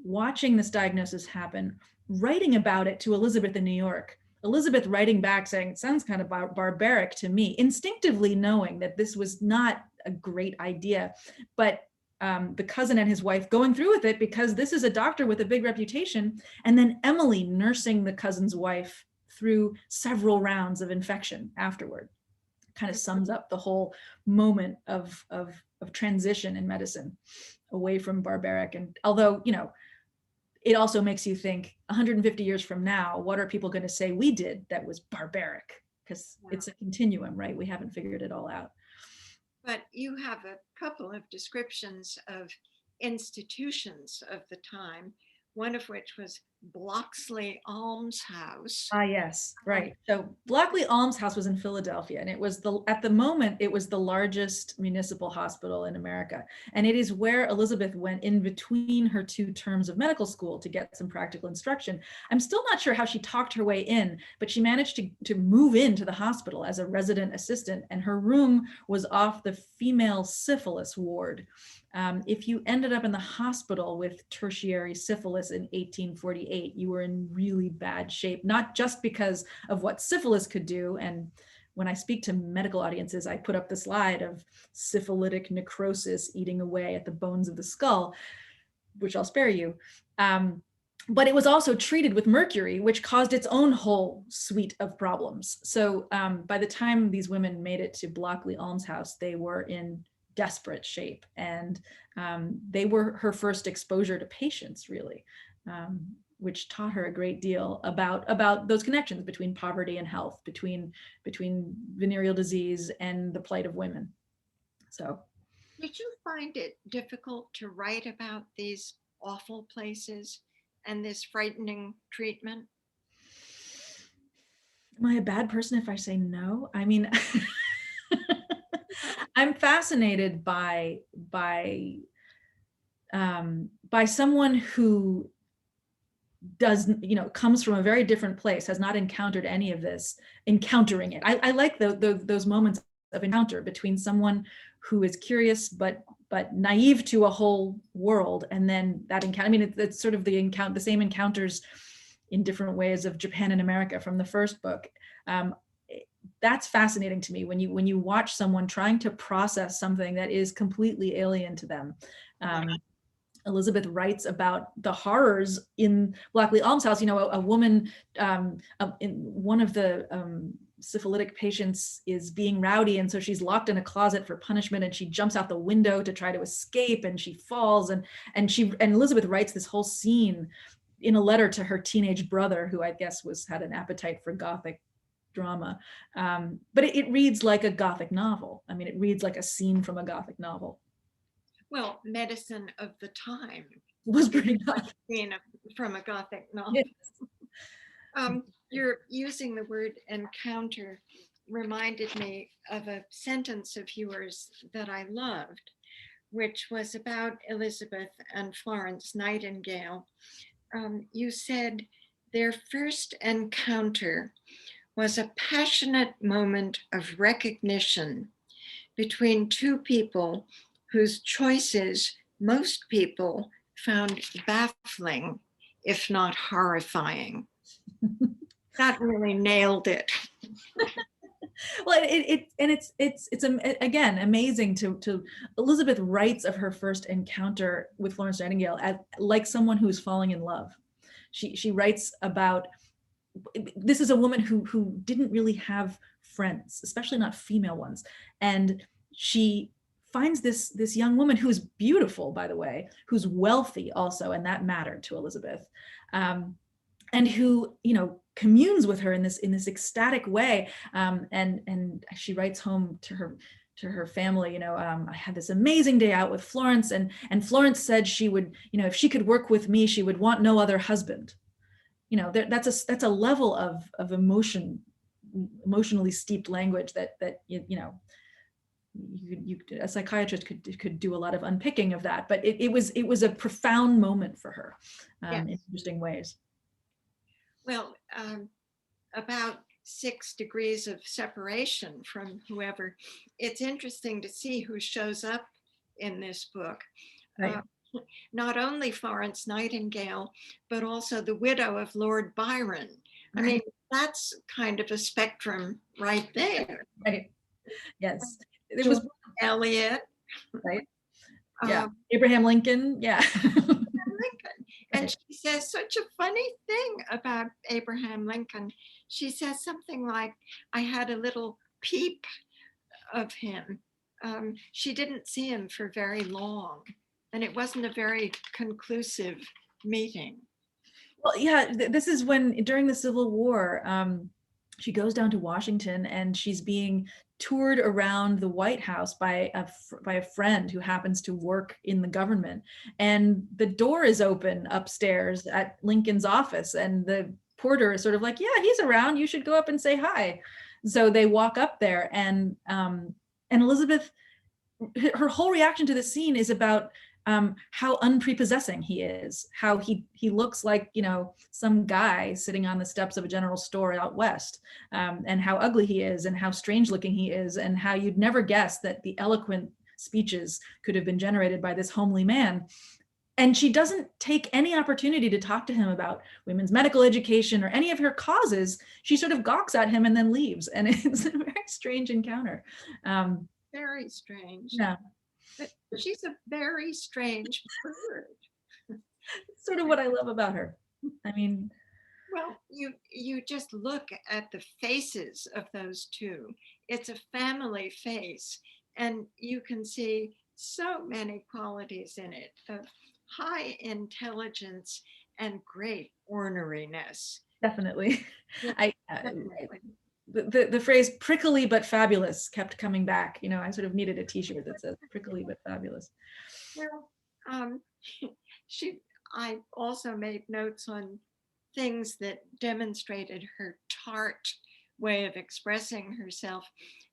watching this diagnosis happen, writing about it to Elizabeth in New York. Elizabeth writing back saying, it sounds kind of barbaric to me, instinctively knowing that this was not a great idea, but the cousin and his wife going through with it because this is a doctor with a big reputation, and then Emily nursing the cousin's wife through several rounds of infection afterward. Kind of sums up the whole moment of transition in medicine away from barbaric. And although, you know, it also makes you think 150 years from now, what are people going to say we did that was barbaric? Because it's a continuum, right? We haven't figured it all out. But you have a couple of descriptions of institutions of the time, one of which was Bloxley Almshouse. Ah, yes, right. So Bloxley Almshouse was in Philadelphia, and it was at the moment, it was the largest municipal hospital in America. And it is where Elizabeth went in between her 2 terms of medical school to get some practical instruction. I'm still not sure how she talked her way in, but she managed to move into the hospital as a resident assistant, and her room was off the female syphilis ward. If you ended up in the hospital with tertiary syphilis in 1848, you were in really bad shape, not just because of what syphilis could do. And when I speak to medical audiences, I put up the slide of syphilitic necrosis eating away at the bones of the skull, which I'll spare you. But it was also treated with mercury, which caused its own whole suite of problems. So by the time these women made it to Bloxley Almshouse, they were in desperate shape, and they were her first exposure to patients, really, which taught her a great deal about those connections between poverty and health, between venereal disease and the plight of women. So, did you find it difficult to write about these awful places and this frightening treatment? Am I a bad person if I say no? I mean, I'm fascinated by someone who comes from a very different place, has not encountered any of this, encountering it. I like those moments of encounter between someone who is curious but naive to a whole world, and then that encounter. I mean, it's sort of the same encounters in different ways of Japan and America from the first book. That's fascinating to me when you watch someone trying to process something that is completely alien to them. Elizabeth writes about the horrors in Bloxley Almshouse. You know, a woman, one of the syphilitic patients is being rowdy, and so she's locked in a closet for punishment, and she jumps out the window to try to escape, and she falls, and Elizabeth writes this whole scene in a letter to her teenage brother, who I guess had an appetite for Gothic drama, but it reads like a Gothic novel. I mean, it reads like a scene from a Gothic novel. Well, medicine of the time was pretty Gothic. Scene from a Gothic novel. Yes. You're using the word encounter reminded me of a sentence of yours that I loved, which was about Elizabeth and Florence Nightingale. You said their first encounter was a passionate moment of recognition between 2 people whose choices most people found baffling, if not horrifying. That really nailed it. Well, it's again amazing to Elizabeth writes of her first encounter with Florence Nightingale like someone who's falling in love. She writes about, this is a woman who didn't really have friends, especially not female ones, and she finds this young woman who's beautiful, by the way, who's wealthy also, and that mattered to Elizabeth, and who, you know, communes with her in this ecstatic way, and she writes home to her family, you know, I had this amazing day out with Florence, and Florence said she would, you know, if she could work with me, she would want no other husband. You know, that's a level of emotionally steeped language that you know, a psychiatrist could do a lot of unpicking of that, but it was a profound moment for her, yes, in interesting ways. Well, about 6 degrees of separation from whoever. It's interesting to see who shows up in this book. Right. Not only Florence Nightingale, but also the widow of Lord Byron, I mean, that's kind of a spectrum right there. Right. Yes. It was Eliot. right. Yeah. um, Abraham Lincoln. Yeah. Lincoln. And Right. she says such a funny thing about Abraham Lincoln. She says something like, I had a little peep of him. She didn't see him for very long, and it wasn't a very conclusive meeting. Well, yeah, this is when during the Civil War, she goes down to Washington and she's being toured around the White House by a friend who happens to work in the government. And the door is open upstairs at Lincoln's office, and the porter is sort of like, "Yeah, he's around. You should go up and say hi." So they walk up there, and Elizabeth, her whole reaction to the scene is about how unprepossessing he is, how he looks like, you know, some guy sitting on the steps of a general store out west, and how ugly he is and how strange looking he is, and how you'd never guess that the eloquent speeches could have been generated by this homely man. And she doesn't take any opportunity to talk to him about women's medical education or any of her causes. She sort of gawks at him and then leaves. And it's a very strange encounter. Very strange. Yeah. But she's a very strange bird. Sort of what I love about her. I mean, well, you just look at the faces of those two. It's a family face, and you can see so many qualities in it of high intelligence and great orneriness. definitely. Yeah, I definitely. the phrase "prickly but fabulous" kept coming back. You know, I sort of needed a T-shirt that says "prickly but fabulous." Well, I also made notes on things that demonstrated her tart way of expressing herself.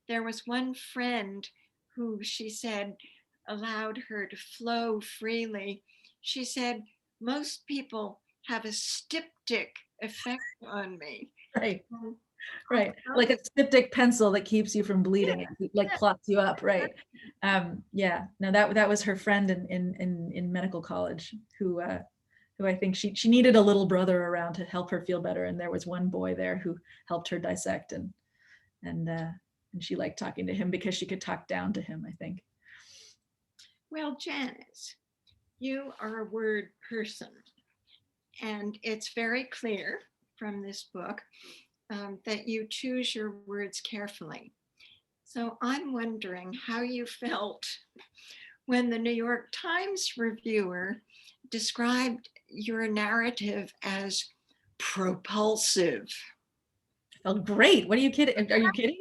There was one friend who she said allowed her to flow freely. She said, most people have a styptic effect on me. Right. Right, like a styptic pencil that keeps you from bleeding, it like plops you up, right? Yeah, no, that was her friend in medical college who I think she needed a little brother around to help her feel better, and there was one boy there who helped her dissect, and she liked talking to him because she could talk down to him, I think. Well, Janice, you are a word person, and it's very clear from this book that you choose your words carefully. So I'm wondering how you felt when the New York Times reviewer described your narrative as propulsive. Felt great. What are you kidding? Are you kidding?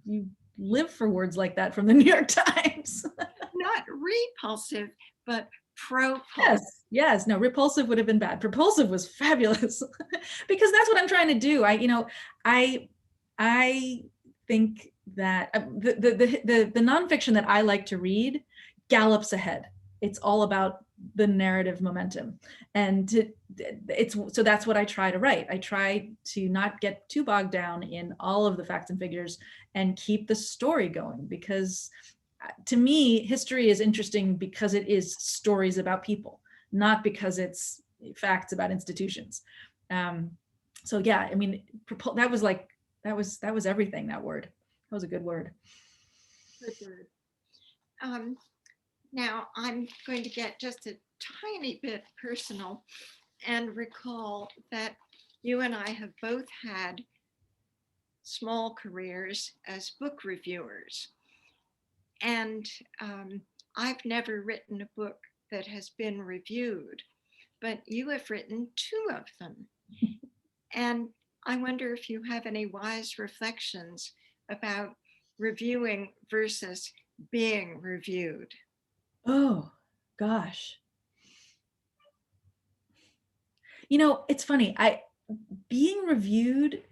You live for words like that from the New York Times. Not repulsive, but propulsive. Yes. No, repulsive would have been bad. Propulsive was fabulous because that's what I'm trying to do. I think that the nonfiction that I like to read gallops ahead. It's all about the narrative momentum, and so that's what I try to write. I try to not get too bogged down in all of the facts and figures and keep the story going, because to me, history is interesting because it is stories about people, not because it's facts about institutions. So yeah, I mean, that was everything. That word. That was a good word. Good word. Now I'm going to get just a tiny bit personal and recall that you and I have both had small careers as book reviewers. And I've never written a book that has been reviewed, but you have written 2 of them. And I wonder if you have any wise reflections about reviewing versus being reviewed. Oh, gosh. You know, it's funny. Being reviewed,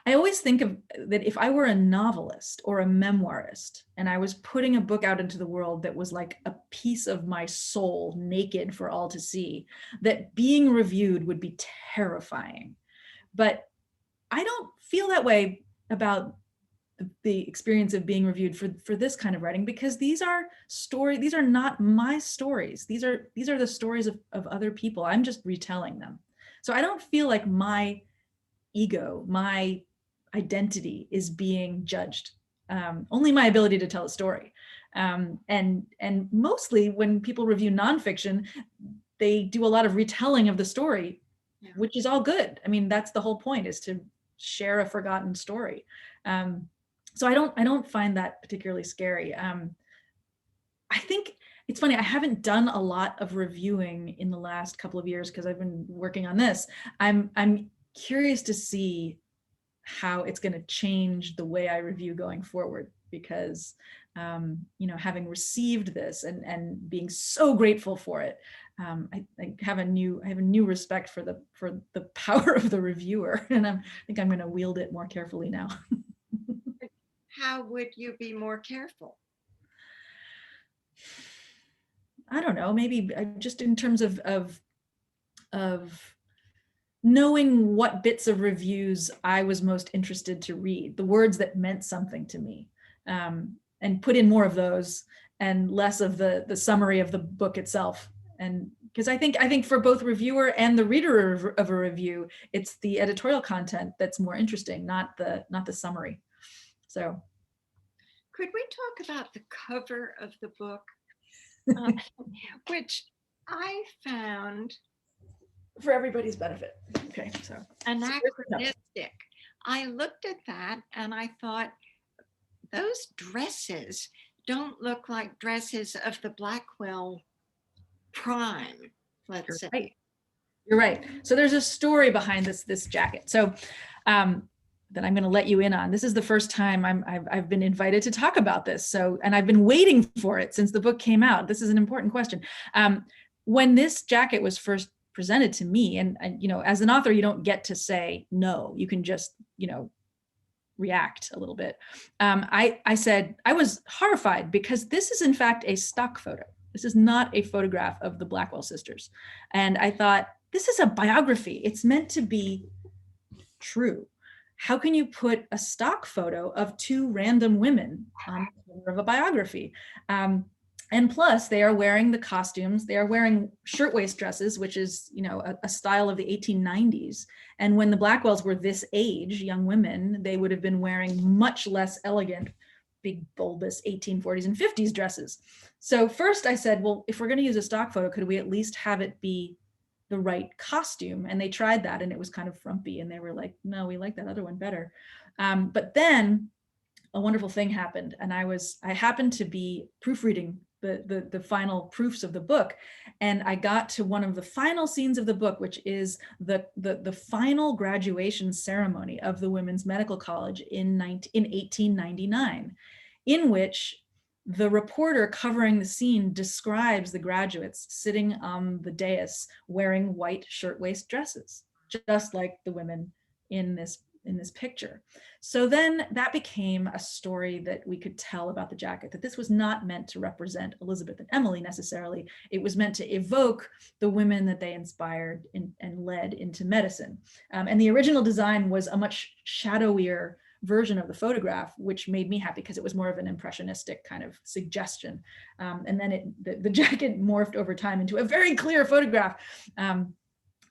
I always think of that if I were a novelist or a memoirist and I was putting a book out into the world that was like a piece of my soul naked for all to see, that being reviewed would be terrifying. But I don't feel that way about the experience of being reviewed for this kind of writing, because these are not my stories. These are the stories of other people. I'm just retelling them. So I don't feel like my ego, my identity is being judged. Only my ability to tell a story. And mostly when people review nonfiction, they do a lot of retelling of the story, which is all good. I mean, that's the whole point, is to share a forgotten story. So I don't find that particularly scary. I think it's funny, I haven't done a lot of reviewing in the last couple of years because I've been working on this. I'm curious to see how it's going to change the way I review going forward, because having received this and being so grateful for it, I have a new respect for the power of the reviewer, and I think I'm going to wield it more carefully now. How would you be more careful? I don't know, maybe just in terms of knowing what bits of reviews I was most interested to read, the words that meant something to me, and put in more of those and less of the summary of the book itself. And because I think for both reviewer and the reader of a review, it's the editorial content that's more interesting, not the summary. So could we talk about the cover of the book, which I found, for everybody's benefit, okay, so anachronistic. I looked at that and I thought, those dresses don't look like dresses of the Blackwell prime, let's say. Right. You're right. So there's a story behind this jacket. So that I'm going to let you in on. This is the first time I've been invited to talk about this. So, and I've been waiting for it since the book came out. This is an important question. When this jacket was first presented to me, and as an author, you don't get to say no. You can just react a little bit. I said I was horrified because this is in fact a stock photo. This is not a photograph of the Blackwell sisters. And I thought, this is a biography. It's meant to be true. How can you put a stock photo of two random women on the cover of a biography? And plus, they are wearing the costumes. They are wearing shirtwaist dresses, which is, a style of the 1890s. And when the Blackwells were this age, young women, they would have been wearing much less elegant, big, bulbous 1840s and 50s dresses. So first I said, well, if we're going to use a stock photo, could we at least have it be the right costume? And they tried that and it was kind of frumpy, and they were like, no, we like that other one better. But then a wonderful thing happened, and I happened to be proofreading the final proofs of the book, and I got to one of the final scenes of the book, which is the final graduation ceremony of the Women's Medical College in 1899, in which the reporter covering the scene describes the graduates sitting on the dais wearing white shirtwaist dresses, just like the women in this picture. So then that became a story that we could tell about the jacket, that this was not meant to represent Elizabeth and Emily necessarily. It was meant to evoke the women that they inspired and led into medicine. And the original design was a much shadowier version of the photograph, which made me happy because it was more of an impressionistic kind of suggestion. And then the jacket morphed over time into a very clear photograph.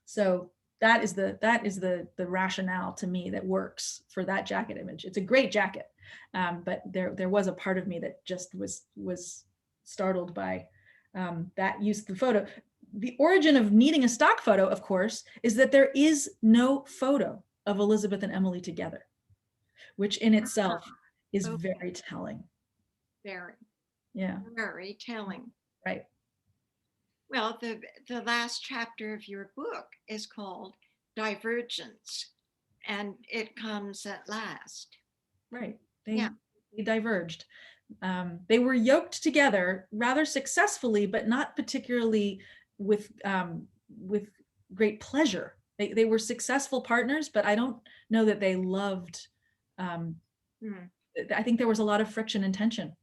So that is the rationale to me that works for that jacket image. It's a great jacket, but there was a part of me that just was startled by that use of the photo. The origin of needing a stock photo, of course, is that there is no photo of Elizabeth and Emily together, which in itself is very telling. Very. Yeah. Very telling. Right. Well, the last chapter of your book is called Divergence, and it comes at last. Right. They diverged. They were yoked together rather successfully, but not particularly with great pleasure. They were successful partners, but I don't know that they loved. I think there was a lot of friction and tension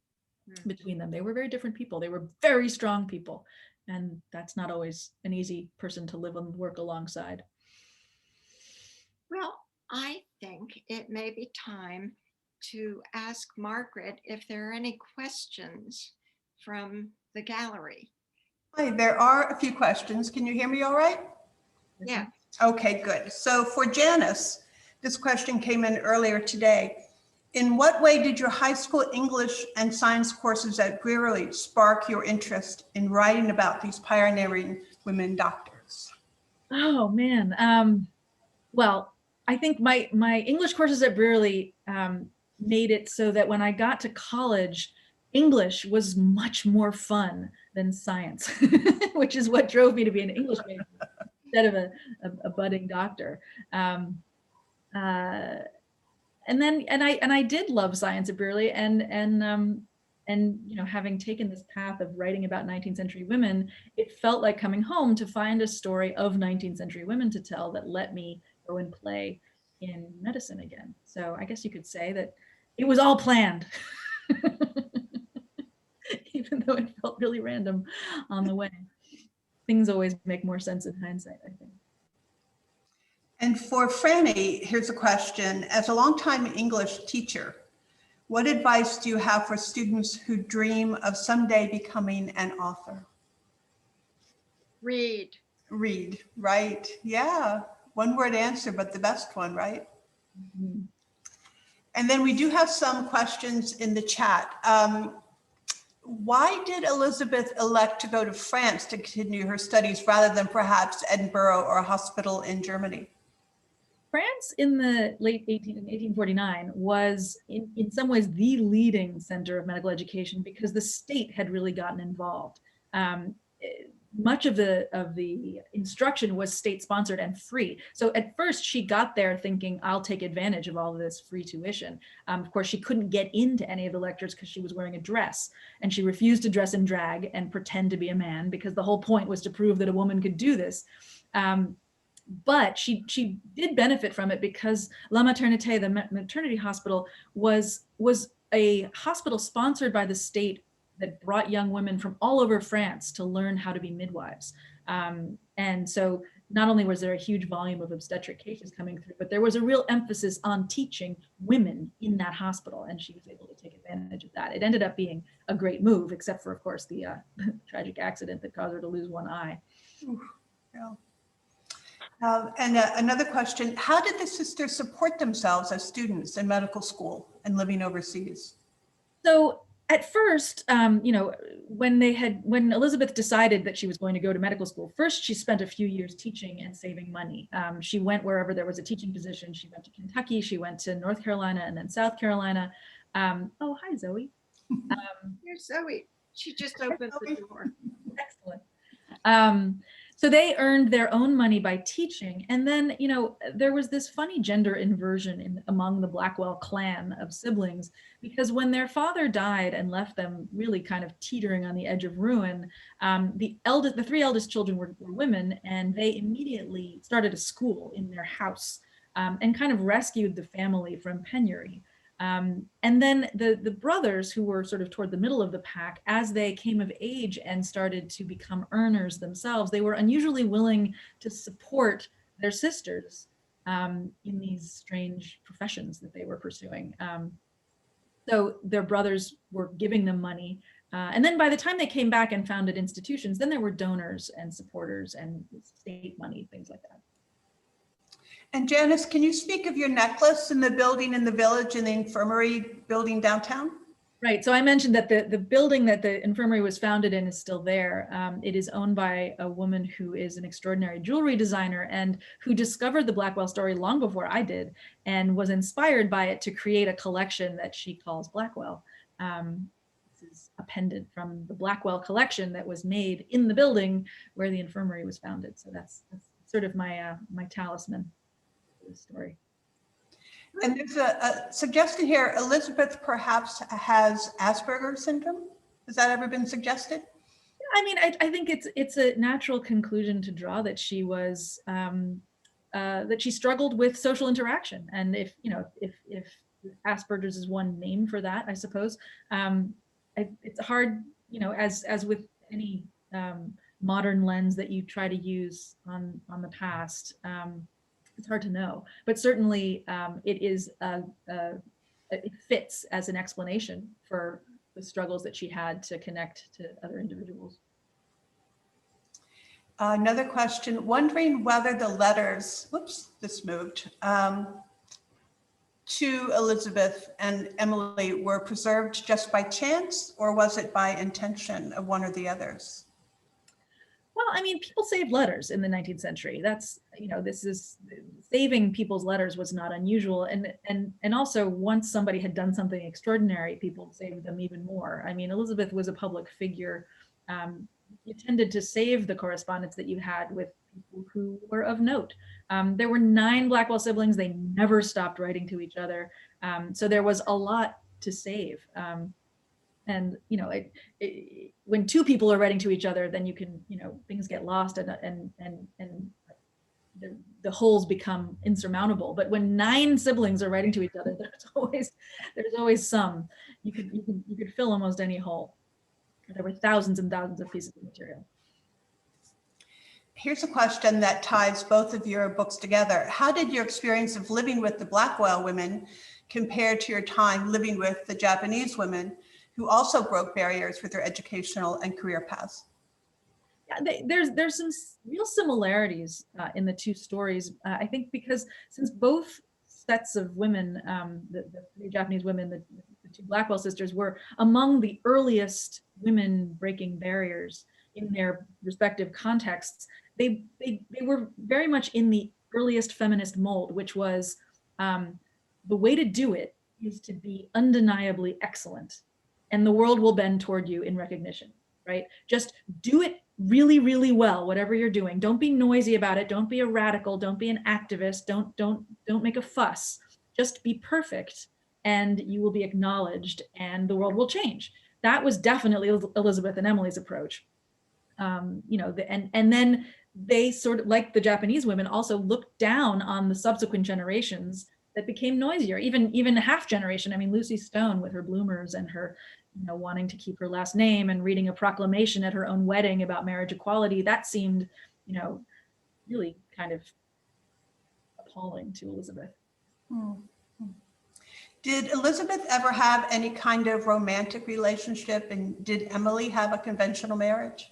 between them. They were very different people. They were very strong people. And that's not always an easy person to live and work alongside. Well, I think it may be time to ask Margaret if there are any questions from the gallery. Hi, there are a few questions. Can you hear me all right? Yeah. Okay, good. So for Janice, this question came in earlier today. In what way did your high school English and science courses at Brearley spark your interest in writing about these pioneering women doctors? Oh man. Well, I think my English courses at Brearley made it so that when I got to college, English was much more fun than science, which is what drove me to be an English major instead of a budding doctor. And then I did love science at Brearley, and you know, having taken this path of writing about 19th century women, it felt like coming home to find a story of 19th century women to tell that let me go and play in medicine again. So I guess you could say that it was all planned, even though it felt really random on the way. Things always make more sense in hindsight, I think. And for Franny, here's a question. As a longtime English teacher, what advice do you have for students who dream of someday becoming an author? Read. Read, right? Yeah, one word answer, but the best one, right? Mm-hmm. And then we do have some questions in the chat. Why did Elizabeth elect to go to France to continue her studies rather than perhaps Edinburgh or a hospital in Germany? France in the late 1849 was in some ways the leading center of medical education because the state had really gotten involved. Much of the instruction was state sponsored and free. So at first she got there thinking, I'll take advantage of all of this free tuition. Of course, she couldn't get into any of the lectures because she was wearing a dress, and she refused to dress in drag and pretend to be a man because the whole point was to prove that a woman could do this. But she did benefit from it because La Maternité, the maternity hospital, was a hospital sponsored by the state that brought young women from all over France to learn how to be midwives. And so not only was there a huge volume of obstetric cases coming through, but there was a real emphasis on teaching women in that hospital, and she was able to take advantage of that. It ended up being a great move, except for, of course, the tragic accident that caused her to lose one eye. Ooh, yeah. And another question, how did the sisters support themselves as students in medical school and living overseas? So at first, you know, when Elizabeth decided that she was going to go to medical school, first she spent a few years teaching and saving money. She went wherever there was a teaching position. She went to Kentucky, she went to North Carolina, and then South Carolina. Oh, hi, Zoe. Here's Zoe. She just opened the door. Excellent. So they earned their own money by teaching. And then, you know, there was this funny gender inversion among the Blackwell clan of siblings, because when their father died and left them really kind of teetering on the edge of ruin, the three eldest children were women, and they immediately started a school in their house and kind of rescued the family from penury. And then the brothers, who were sort of toward the middle of the pack, as they came of age and started to become earners themselves, they were unusually willing to support their sisters in these strange professions that they were pursuing. So their brothers were giving them money. And then by the time they came back and founded institutions, then there were donors and supporters and state money, things like that. And Janice, can you speak of your necklace in the building in the village and the infirmary building downtown? Right. So I mentioned that the building that the infirmary was founded in is still there. It is owned by a woman who is an extraordinary jewelry designer and who discovered the Blackwell story long before I did and was inspired by it to create a collection that she calls Blackwell. This is a pendant from the Blackwell collection that was made in the building where the infirmary was founded. So that's sort of my my talisman. Story. And there's a suggestion here, Elizabeth perhaps has Asperger's syndrome. Has that ever been suggested? I mean, I think it's a natural conclusion to draw that she was that she struggled with social interaction, and if you know if Asperger's is one name for that, I suppose. It's hard, you know, as with any modern lens that you try to use on the past. It's hard to know, but certainly it fits as an explanation for the struggles that she had to connect to other individuals. Another question, wondering whether the letters, whoops, this moved, to Elizabeth and Emily were preserved just by chance, or was it by intention of one or the others? Well, I mean, people saved letters in the 19th century. That's, this is, saving people's letters was not unusual. And also, once somebody had done something extraordinary, people saved them even more. I mean, Elizabeth was a public figure. You tended to save the correspondence that you had with people who were of note. There were 9 Blackwell siblings. They never stopped writing to each other. So there was a lot to save. And when 2 people are writing to each other, then you can, things get lost and the holes become insurmountable. But when 9 siblings are writing to each other, there's always some. You could fill almost any hole. There were thousands and thousands of pieces of material. Here's a question that ties both of your books together. How did your experience of living with the Blackwell women compare to your time living with the Japanese women who also broke barriers with their educational and career paths? Yeah, there's some real similarities in the 2 stories. I think because since both sets of women, the Japanese women, the 2 Blackwell sisters, were among the earliest women breaking barriers in their respective contexts, they were very much in the earliest feminist mold, which was the way to do it is to be undeniably excellent, and the world will bend toward you in recognition, right? Just do it really, really well, whatever you're doing. Don't be noisy about it. Don't be a radical. Don't be an activist. Don't make a fuss. Just be perfect, and you will be acknowledged, and the world will change. That was definitely Elizabeth and Emily's approach. And then they sort of, like the Japanese women, also looked down on the subsequent generations that became noisier, even a half generation. I mean, Lucy Stone with her bloomers and her, wanting to keep her last name and reading a proclamation at her own wedding about marriage equality, that seemed, really kind of appalling to Elizabeth. Did Elizabeth ever have any kind of romantic relationship, and did Emily have a conventional marriage?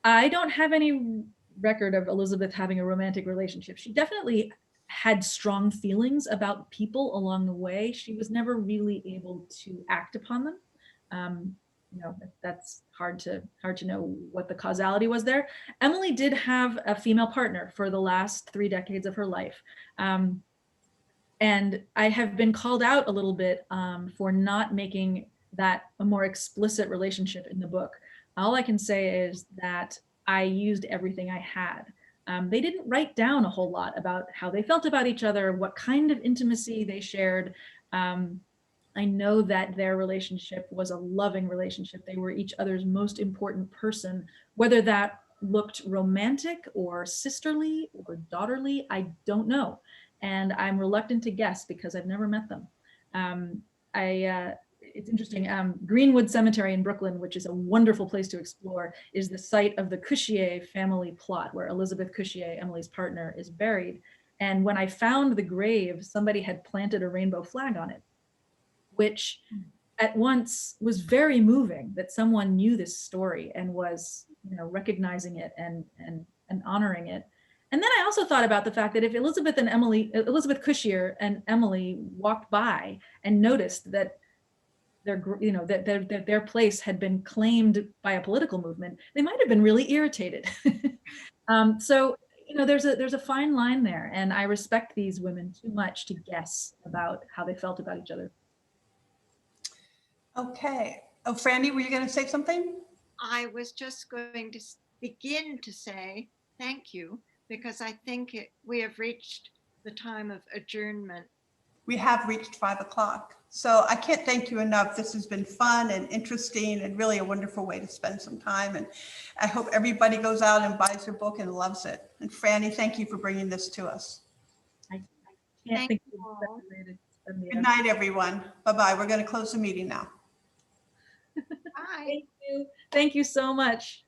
I don't have any record of Elizabeth having a romantic relationship. She definitely had strong feelings about people along the way. She was never really able to act upon them. That's hard to know what the causality was there. Emily did have a female partner for the last 3 decades of her life. And I have been called out a little bit for not making that a more explicit relationship in the book. All I can say is that I used everything I had. They didn't write down a whole lot about how they felt about each other, what kind of intimacy they shared. I know that their relationship was a loving relationship. They were each other's most important person. Whether that looked romantic or sisterly or daughterly, I don't know. And I'm reluctant to guess because I've never met them. It's interesting. Greenwood Cemetery in Brooklyn, which is a wonderful place to explore, is the site of the Cushier family plot, where Elizabeth Cushier, Emily's partner, is buried. And when I found the grave, somebody had planted a rainbow flag on it, which at once was very moving that someone knew this story and was, recognizing it and honoring it. And then I also thought about the fact that if Elizabeth Cushier and Emily walked by and noticed that their place had been claimed by a political movement, they might have been really irritated. So there's a fine line there, and I respect these women too much to guess about how they felt about each other. Okay. Oh, Franny, were you going to say something? I was just going to begin to say thank you, because I think we have reached the time of adjournment. We have reached 5 o'clock. So I can't thank you enough. This has been fun and interesting and really a wonderful way to spend some time. And I hope everybody goes out and buys your book and loves it. And Franny, thank you for bringing this to us. I can't think of a better way to spend the Good night, everyone. Bye-bye. We're going to close the meeting now. Bye. Thank you. Thank you so much.